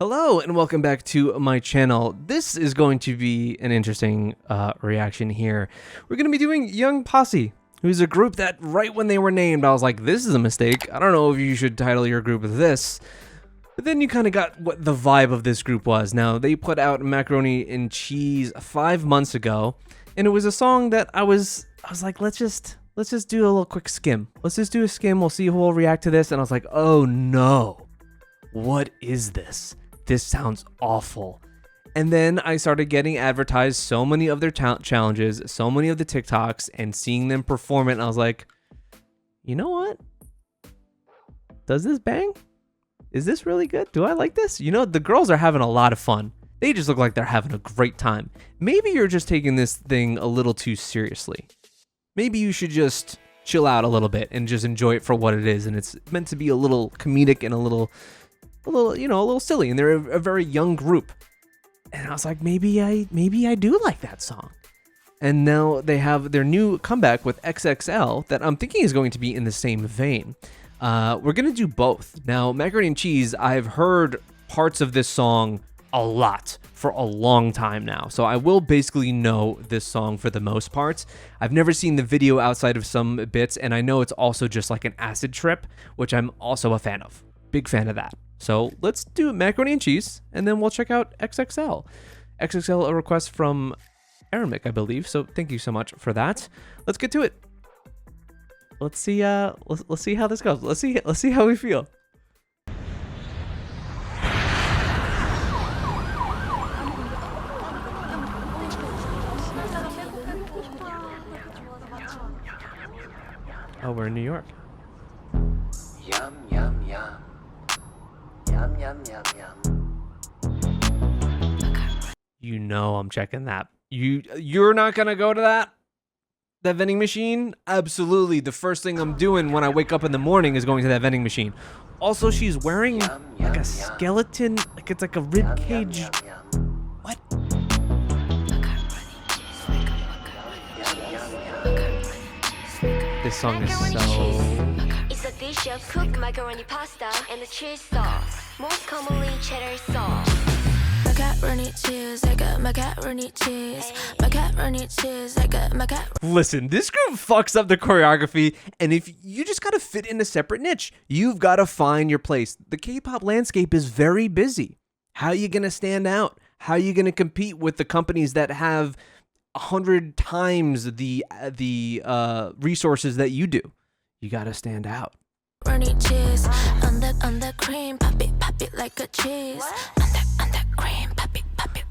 Hello and welcome back to my channel. This is going to be an interesting reaction here. We're going to be doing Young Posse, who's a group that right when they were named, I was like, this is a mistake. I don't know if you should title your group this. But then you kind of got what the vibe of this group was. Now, they put out Macaroni and Cheese 5 months ago, and it was a song that I was like, let's just do a little quick skim. Let's just do a skim. We'll see who will react to this. And I was like, oh no, what is this? This sounds awful. And then I started getting advertised so many of their challenges, so many of the TikToks, and seeing them perform it, and I was like, you know what? Does this bang? Is this really good? Do I like this? You know, the girls are having a lot of fun. They just look like they're having a great time. Maybe you're just taking this thing a little too seriously. Maybe you should just chill out a little bit and just enjoy it for what it is. And it's meant to be a little comedic and a little silly, and they're a very young group. And I was like, maybe I do like that song. And now they have their new comeback with XXL that I'm thinking is going to be in the same vein. We're gonna do both. Now, Macaroni and Cheese, I've heard parts of this song a lot for a long time now, so I will basically know this song for the most part. I've never seen the video outside of some bits, and I know it's also just like an acid trip, which I'm also a fan of. Big fan of that. So let's do Macaroni and Cheese, and then we'll check out XXL. XXL, a request from Aramic, I believe. So thank you so much for that. Let's get to it. Let's see. Let's see how this goes. Let's see how we feel. Oh, we're in New York. Yum, yum, yum. Yum, yum, yum, yum. You know I'm checking that. You're not gonna go to that vending machine? Absolutely. The first thing I'm doing when I wake up in the morning is going to that vending machine. Also, she's wearing like a skeleton, like it's like a rib cage. What? This song is so... It's a dish of cooked macaroni pasta and a cheese sauce, most commonly cheddar sauce. Macaroni cheese, I got macaroni cheese. Macaroni cheese, I got macaroni. Listen, this group fucks up the choreography, and if you just gotta fit in a separate niche, you've gotta find your place. The K-pop landscape is very busy. How are you gonna stand out? How are you gonna compete with the companies that have 100 times the resources that you do? You gotta stand out. Macaroni cheese, on the cream, pop it like a cheese. On the cream, pop it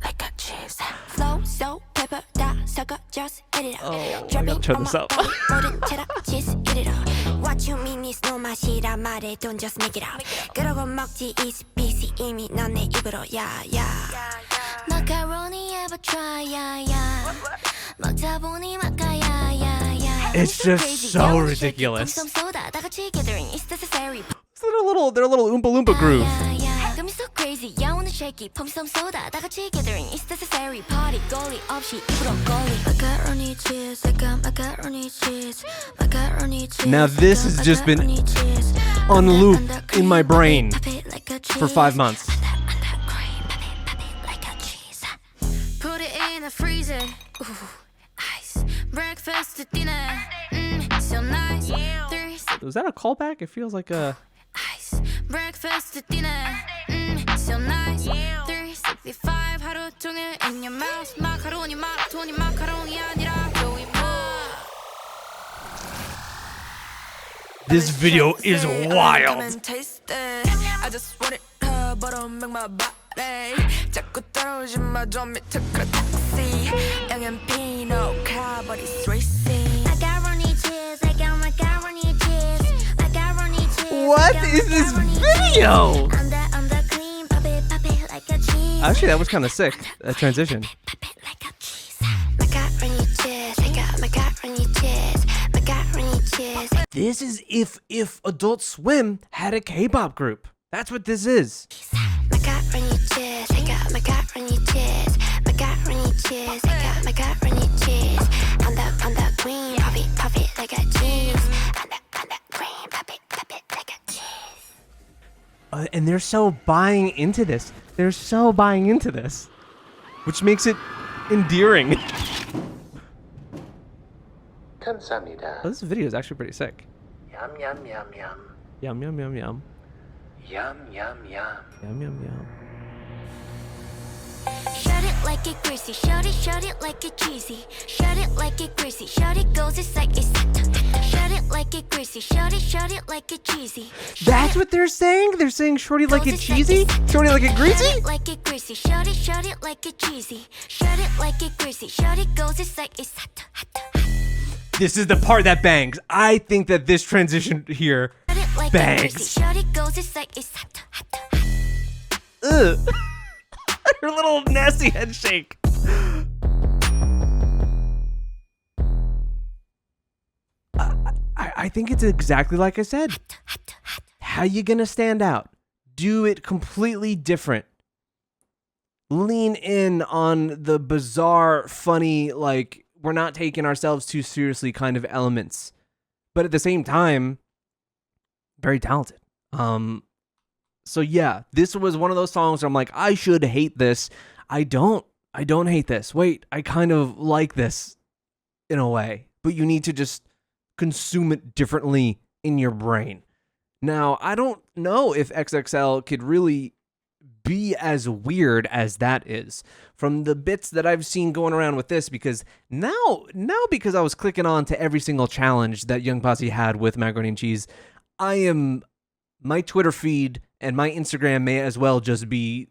like a cheese. Flow, so pepper, that sugar, just eat it up. Oh, I gotta turn this up. Cheese, eat it up. What you mean is no 맛이라 말해, don't just make it up. 그러고 먹지 easy peasy 이미 너네 입으로 yeah. Macaroni ever try yeah. 먹다 보니 마카야 yeah. It's just so ridiculous. It's their little Oompa Loompa groove. Got me so crazy, yeah, I wanna shake it. Pump some soda, 다 같이 gathering. It's necessary. Party, goalie, 없이 입으로 goalie. Macaroni cheese, I got macaroni cheese. Macaroni cheese. Now this has just been on loop in my brain for 5 months. Put it in the freezer. Ooh, ice. Breakfast to dinner. So nice. Was that a callback? It feels like a... Ice. Breakfast to dinner. So nice. 365 하루 종일 in your mouth. 마카로니 마라톤이 마카로니 아니라 조이 뭐. This video is wild. I just want it but I'll make my body 자꾸 떨어오지 마 좀 밑에 그래 taxi 양념 피노 카바디's racing Macaroni cheese, I got macaroni cheese. Macaroni cheese. What is this video? On the cream, pop it like a cheese. Actually, that was kind of sick. That transition. Pop it like a cheese. Macaroni cheese, I got macaroni cheese. Macaroni cheese. This is if Adult Swim had a K-pop group. That's what this is. Macaroni cheese, I got macaroni cheese. Macaroni cheese, I got macaroni cheese. On the cream, pop it like a cheese. On the cream, pop it like a cheese. And they're so buying into this. They're so buying into this, which makes it endearing. 감사합니다. Oh, this video is actually pretty sick. Yum yum yum yum. Yum, yum, yum, yum. Yum yum yum. Yum, yum, yum. Shut it like it greasy, shut it like it cheesy. Shut it like it greasy, shut it goes, it's like it's hot. Shut it like it greasy, shut it like it cheesy. That's what they're saying? They're saying shorty like it cheesy? Shorty like it Shut greasy? it like it greasy, shut it like it cheesy. Shut it like it greasy, shut it goes, it's like it's hot. This is the part that bangs. I think that this transition here Shut it like bangs. it greasy, shut it goes, it's like it's hot. Ugh. Her little nasty head shake. I think it's exactly like I said. How you gonna stand out? Do it completely different. Lean in on the bizarre, funny, like, we're not taking ourselves too seriously kind of elements. But at the same time, very talented. So yeah, this was one of those songs where I'm like, I should hate this. I don't hate this. Wait, I kind of like this in a way. But you need to just consume it differently in your brain. Now, I don't know if XXL could really be as weird as that is from the bits that I've seen going around with this, because now because I was clicking on to every single challenge that Young Posse had with Macaroni and Cheese, my Twitter feed and my Instagram may as well just be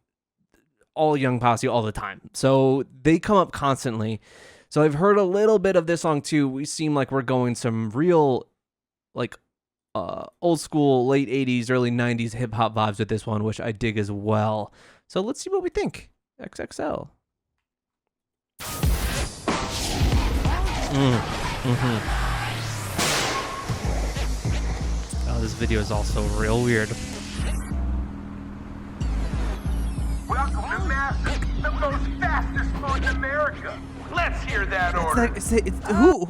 all Young Posse all the time. So they come up constantly. So I've heard a little bit of this song too. We seem like we're going some real, like, old school, late 80s, early 90s hip hop vibes with this one, which I dig as well. So let's see what we think. XXL. Oh, this video is also real weird. Welcome to Massive, the most fastest food in America. Let's hear that order.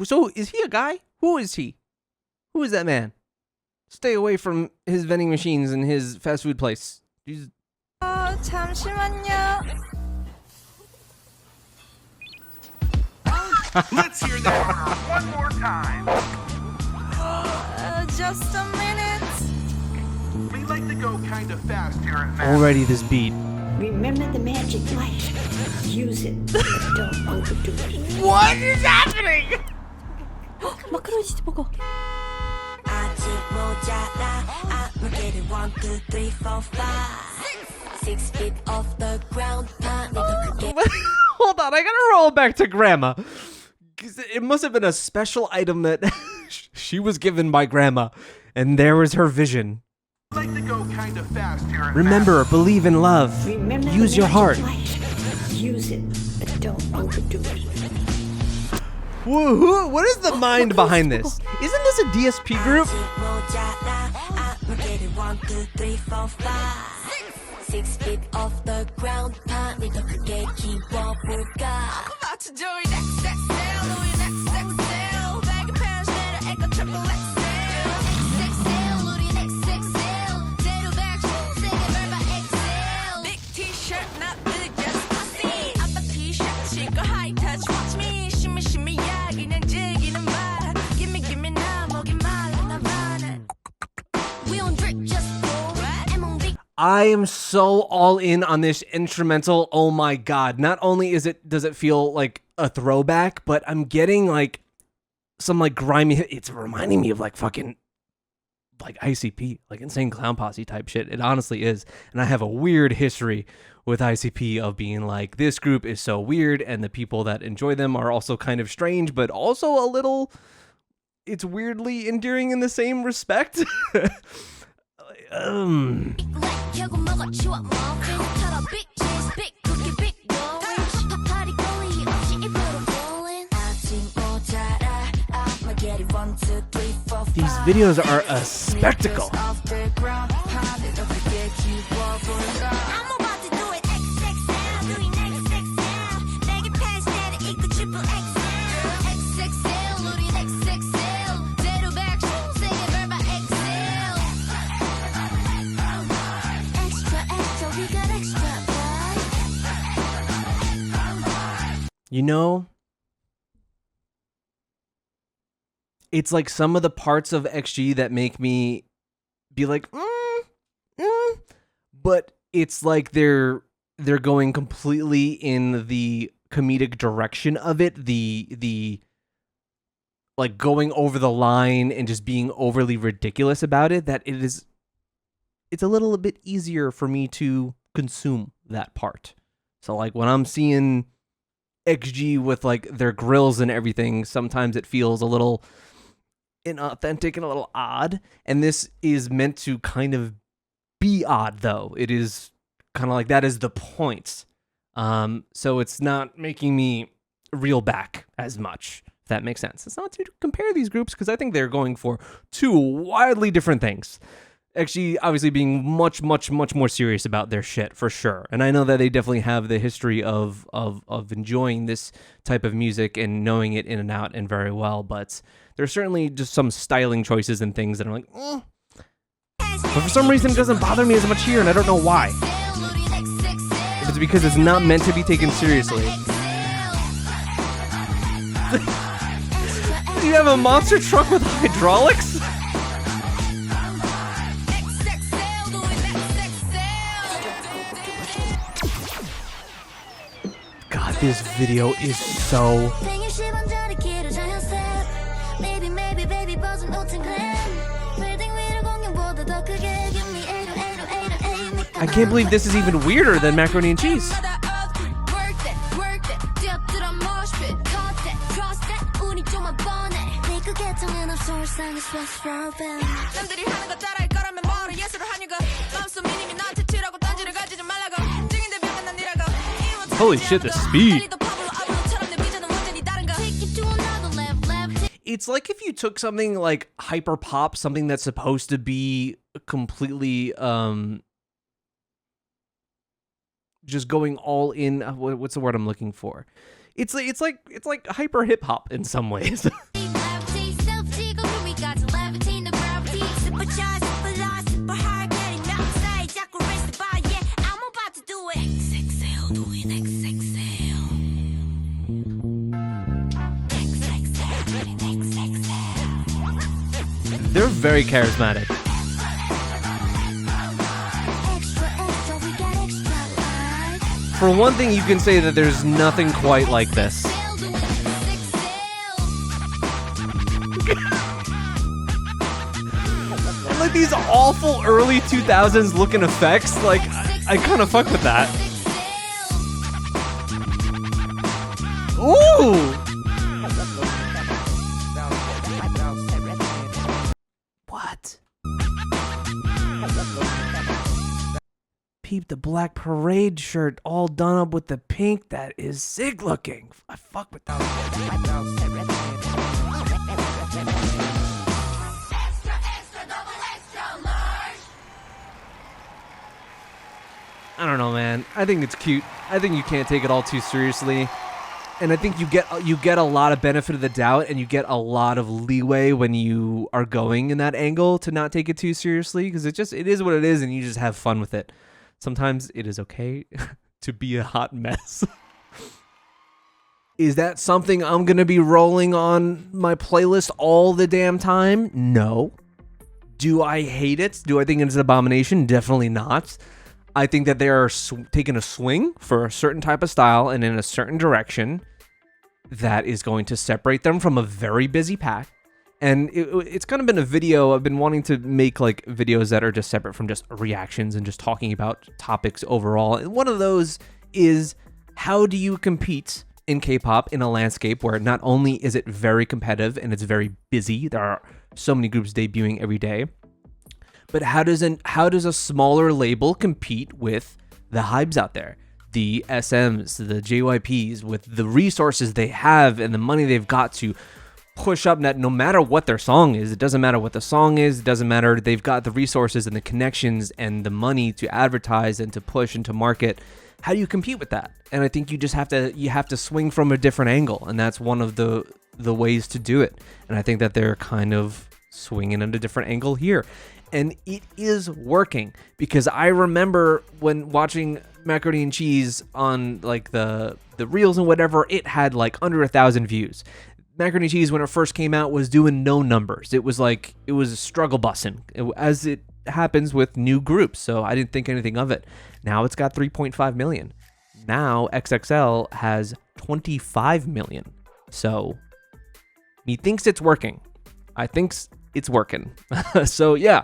So is he a guy? Who is he? Who is that man? Stay away from his vending machines and his fast food place. He's... 잠시만요. Let's hear that order one more time. Just a minute. We like to go kind of fast here at Massive. Already this beat. Remember the magic light. Use it, but don't overdo it. What is happening? 마카로니 치즈 먹어. 아직 모자라 I'm getting 1, 2, 3, 4, 5 6 feet off the ground Hold on, I gotta roll back to Grandma. 'Cause it must have been a special item that she was given by Grandma, and there was her vision. We like to go kind of fast here at Remember, believe in love. Remember Use the your heart. magic light. Use it, but don't overdo it. What is the mind behind this? Isn't this a DSP group? 아직 모자라 I'm getting 1, 2, 3, 4, 5 6 feet off the ground 밤이 더 크게 키워볼까 About to do it XXL, Louis XXL. Baggy pants, 내려 에코 triple XL. XXL, Louis XXL. throwback, 세게 밟아 XL. Big T-shirt, not big, just Posse. 아빠 T-shirt, 치고 high touch, watch me. shimmy shimmy, 야, 그냥 즐기는 맛. Gimme gimme 나 목이 말라 나 run. We don't drip just pour MOD I am so all in on this instrumental. Oh my god. Not only does it feel like a throwback, but I'm getting like some like grimy, it's reminding me of like fucking like ICP, like Insane Clown Posse type shit. It honestly is. And I have a weird history with ICP of being like, this group is so weird and the people that enjoy them are also kind of strange, but also a little, it's weirdly endearing in the same respect. 결국 먹어 치워 muffin 털어 big cheese big cookie big rolling 파리 거리 없이 입으로 rolling 아직 모자라 I'ma get it 1, 2, 3, 4, 5 These videos are a spectacle. off the ground 밤에 더 크게 키워볼까 I'm about to do it XXL doing XXL baggy pants 내려 입고 triple XL XXL 우린 XXL throwback 세게 밟아 XL Extra, extra, we got extra You know, it's like some of the parts of XG that make me be like, but it's like they're going completely in the comedic direction of it, the like going over the line and just being overly ridiculous about it, that it's a little bit easier for me to consume that part. So like when I'm seeing XG with like their grills and everything, sometimes it feels a little inauthentic and a little odd. And this is meant to kind of be odd, though. It is kind of like that is the point. So it's not making me reel back as much, if that makes sense. It's not to compare these groups because I think they're going for two wildly different things. Actually, obviously being much, much, much more serious about their shit, for sure. And I know that they definitely have the history of enjoying this type of music and knowing it in and out and very well, but there's certainly just some styling choices and things that are like, But for some reason it doesn't bother me as much here, and I don't know why. If it's because it's not meant to be taken seriously. Do you have a monster truck with hydraulics? God, this video is so... I can't believe this is even weirder than Macaroni and Cheese. Holy shit, the speed. It's like if you took something like hyper pop, something that's supposed to be completely just going all in. What's the word I'm looking for? It's like hyper hip hop in some ways. They're very charismatic. For one thing, you can say that there's nothing quite like this. And like these awful early 2000s looking effects, like I kind of fuck with that. Ooh! What? Peep the black parade shirt all done up with the pink. That is sick looking. I fuck with that. I don't know, man. I think it's cute. I think you can't take it all too seriously. And I think you get a lot of benefit of the doubt, and you get a lot of leeway when you are going in that angle to not take it too seriously, because it is what it is, and you just have fun with it. Sometimes it is okay to be a hot mess. Is that something I'm going to be rolling on my playlist all the damn time? No. Do I hate it? Do I think it's an abomination? Definitely not. I think that they are taking a swing for a certain type of style and in a certain direction that is going to separate them from a very busy pack. And it's kind of been a video. I've been wanting to make like videos that are just separate from just reactions and just talking about topics overall. And one of those is, how do you compete in K-pop in a landscape where not only is it very competitive and it's very busy, there are so many groups debuting every day, but how does a smaller label compete with the hypes out there, the SMs, the JYPs, with the resources they have and the money they've got to push up that no matter what their song is, it doesn't matter what the song is, it doesn't matter, they've got the resources and the connections and the money to advertise and to push and to market. How do you compete with that? And I think you just have to swing from a different angle, and that's one of the ways to do it. And I think that they're kind of swinging at a different angle here. and it is working, because I remember when watching Macaroni and Cheese on like the reels and whatever, it had like under 1,000 views. Macaroni and Cheese, when it first came out, was doing no numbers. It was like, it was a struggle bussin', as it happens with new groups. So I didn't think anything of it. Now it's got 3.5 million. Now XXL has 25 million. So he thinks it's working. I think it's working. So yeah,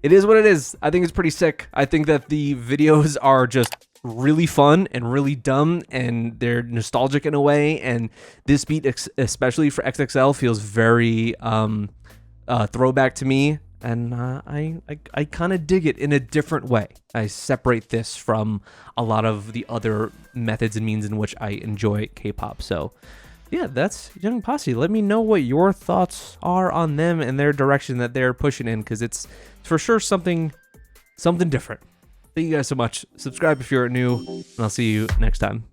it is what it is. I think it's pretty sick. I think that the videos are just really fun and really dumb, and they're nostalgic in a way. And this beat, especially for XXL, feels very throwback to me. And I kind of dig it in a different way. I separate this from a lot of the other methods and means in which I enjoy K-pop. So yeah, that's Young Posse. Let me know what your thoughts are on them and their direction that they're pushing in, because it's for sure something different. Thank you guys so much. Subscribe if you're new, and I'll see you next time.